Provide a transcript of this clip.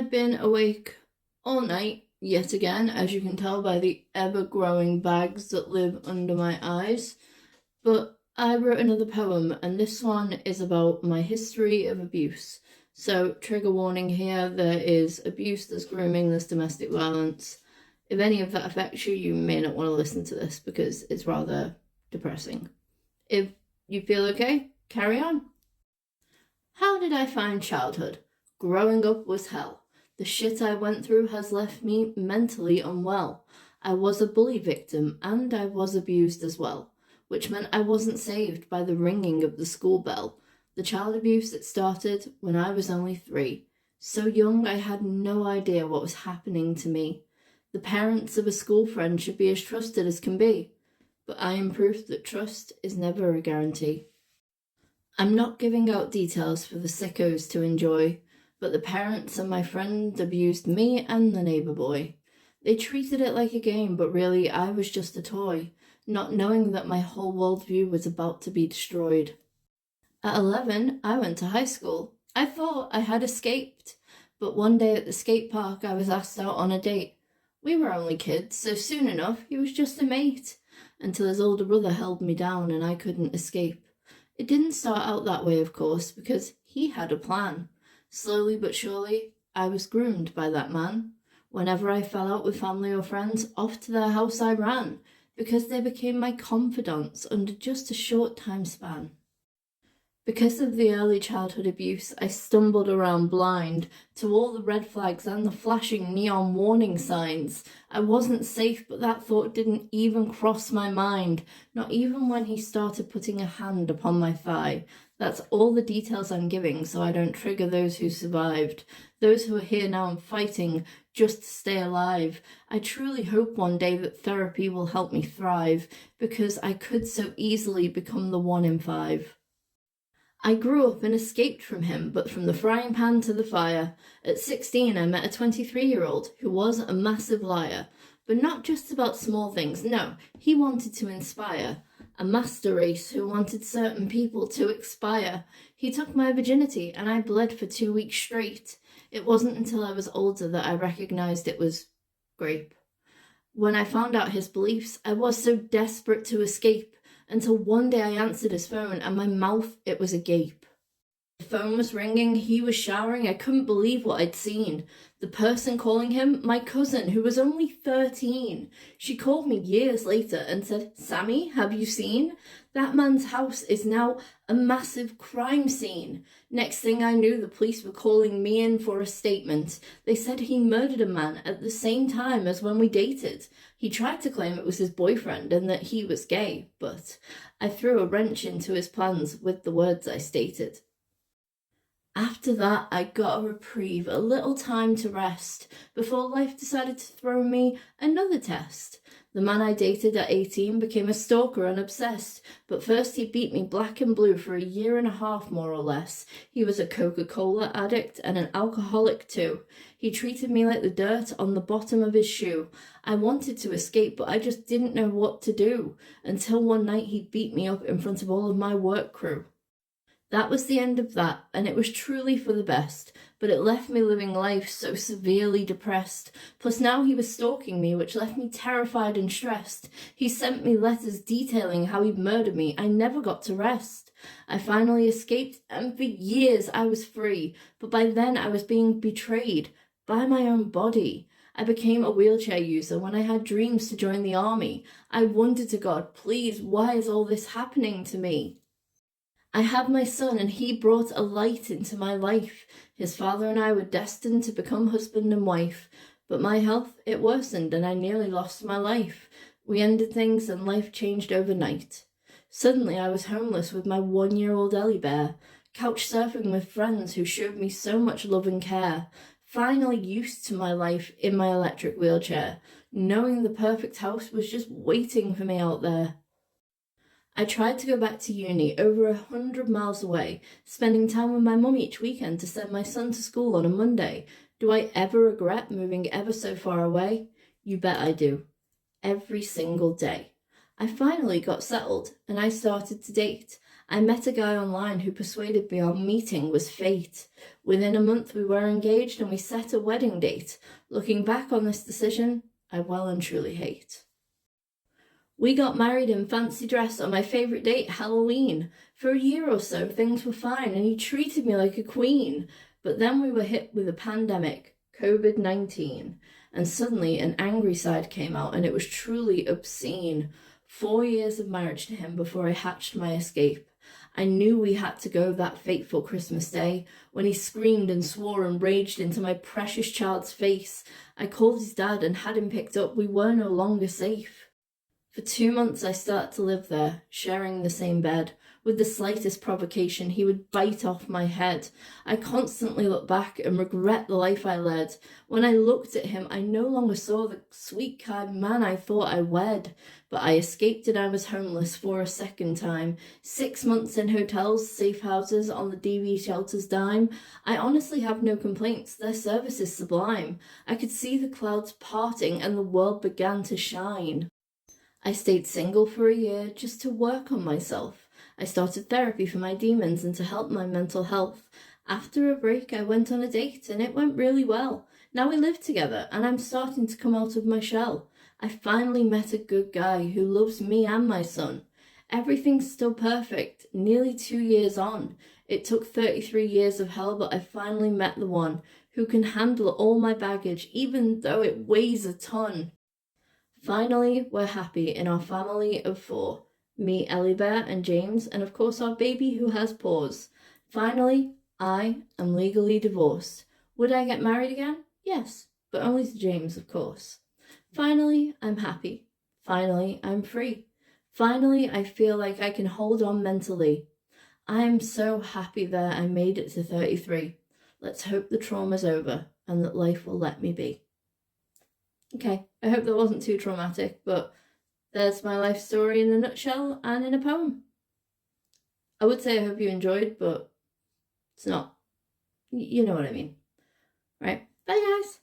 I've been awake all night, yet again, as you can tell by the ever-growing bags that live under my eyes. But I wrote another poem, and this one is about my history of abuse. So, trigger warning here, there is abuse, there's grooming, there's domestic violence. If any of that affects you, you may not want to listen to this because it's rather depressing. If you feel okay, carry on. How did I find childhood? Growing up was hell. The shit I went through has left me mentally unwell. I was a bully victim and I was abused as well, which meant I wasn't saved by the ringing of the school bell. The child abuse that started when I was only 3. So young I had no idea what was happening to me. The parents of a school friend should be as trusted as can be, but I am proof that trust is never a guarantee. I'm not giving out details for the sickos to enjoy, but the parents and my friend abused me and the neighbour boy. They treated it like a game, but really I was just a toy, not knowing that my whole worldview was about to be destroyed. At 11, I went to high school. I thought I had escaped, but one day at the skate park I was asked out on a date. We were only kids, so soon enough he was just a mate, until his older brother held me down and I couldn't escape. It didn't start out that way, of course, because he had a plan. Slowly but surely, I was groomed by that man. Whenever I fell out with family or friends, off to their house I ran, because they became my confidants under just a short time span. Because of the early childhood abuse, I stumbled around blind to all the red flags and the flashing neon warning signs. I wasn't safe, but that thought didn't even cross my mind, not even when he started putting a hand upon my thigh. That's all the details I'm giving, so I don't trigger those who survived, those who are here now and fighting just to stay alive. I truly hope one day that therapy will help me thrive, because I could so easily become the 1 in 5. I grew up and escaped from him, but from the frying pan to the fire. At 16, I met a 23-year-old who was a massive liar, but not just about small things. No, he wanted to inspire. A master race who wanted certain people to expire. He took my virginity and I bled for 2 weeks straight. It wasn't until I was older that I recognized it was grape. When I found out his beliefs, I was so desperate to escape, until one day I answered his phone and my mouth, it was agape. The phone was ringing, he was showering, I couldn't believe what I'd seen. The person calling him, my cousin, who was only 13. She called me years later and said, "Sammy, have you seen? That man's house is now a massive crime scene." Next thing I knew, the police were calling me in for a statement. They said he murdered a man at the same time as when we dated. He tried to claim it was his boyfriend and that he was gay, but I threw a wrench into his plans with the words I stated. After that, I got a reprieve, a little time to rest, before life decided to throw me another test. The man I dated at 18 became a stalker and obsessed, but first he beat me black and blue for 1.5 years, more or less. He was a Coca-Cola addict and an alcoholic too. He treated me like the dirt on the bottom of his shoe. I wanted to escape, but I just didn't know what to do, until one night he beat me up in front of all of my work crew. That was the end of that, and it was truly for the best, but it left me living life so severely depressed. Plus now he was stalking me, which left me terrified and stressed. He sent me letters detailing how he'd murdered me. I never got to rest. I finally escaped, and for years I was free, but by then I was being betrayed by my own body. I became a wheelchair user when I had dreams to join the army. I wondered to God, please, why is all this happening to me? I had my son and he brought a light into my life. His father and I were destined to become husband and wife, but my health, it worsened and I nearly lost my life. We ended things and life changed overnight. Suddenly I was homeless with my 1-year-old Ellie bear, couch surfing with friends who showed me so much love and care, finally used to my life in my electric wheelchair, knowing the perfect house was just waiting for me out there. I tried to go back to uni over 100 miles away, spending time with my mum each weekend to send my son to school on a Monday. Do I ever regret moving ever so far away? You bet I do. Every single day. I finally got settled and I started to date. I met a guy online who persuaded me our meeting was fate. Within a month we were engaged and we set a wedding date. Looking back on this decision, I well and truly hate. We got married in fancy dress on my favourite date, Halloween. For a year or so, things were fine and he treated me like a queen. But then we were hit with a pandemic, COVID-19, and suddenly an angry side came out and it was truly obscene. 4 years of marriage to him before I hatched my escape. I knew we had to go that fateful Christmas day when he screamed and swore and raged into my precious child's face. I called his dad and had him picked up. We were no longer safe. For 2 months I started to live there, sharing the same bed. With the slightest provocation, he would bite off my head. I constantly look back and regret the life I led. When I looked at him, I no longer saw the sweet, kind man I thought I wed. But I escaped and I was homeless for a second time. 6 months in hotels, safe houses, on the DV shelter's dime. I honestly have no complaints. Their service is sublime. I could see the clouds parting and the world began to shine. I stayed single for a year just to work on myself. I started therapy for my demons and to help my mental health. After a break, I went on a date and it went really well. Now we live together and I'm starting to come out of my shell. I finally met a good guy who loves me and my son. Everything's still perfect, nearly 2 years on. It took 33 years of hell, but I finally met the one who can handle all my baggage, even though it weighs a ton. Finally, we're happy in our family of 4. Me, Ellie Bear, and James, and of course our baby who has paws. Finally, I am legally divorced. Would I get married again? Yes, but only to James, of course. Finally, I'm happy. Finally, I'm free. Finally, I feel like I can hold on mentally. I am so happy that I made it to 33. Let's hope the trauma's over and that life will let me be. Okay, I hope that wasn't too traumatic, but there's my life story in a nutshell and in a poem. I would say I hope you enjoyed, but it's not. You know what I mean. Right, bye guys.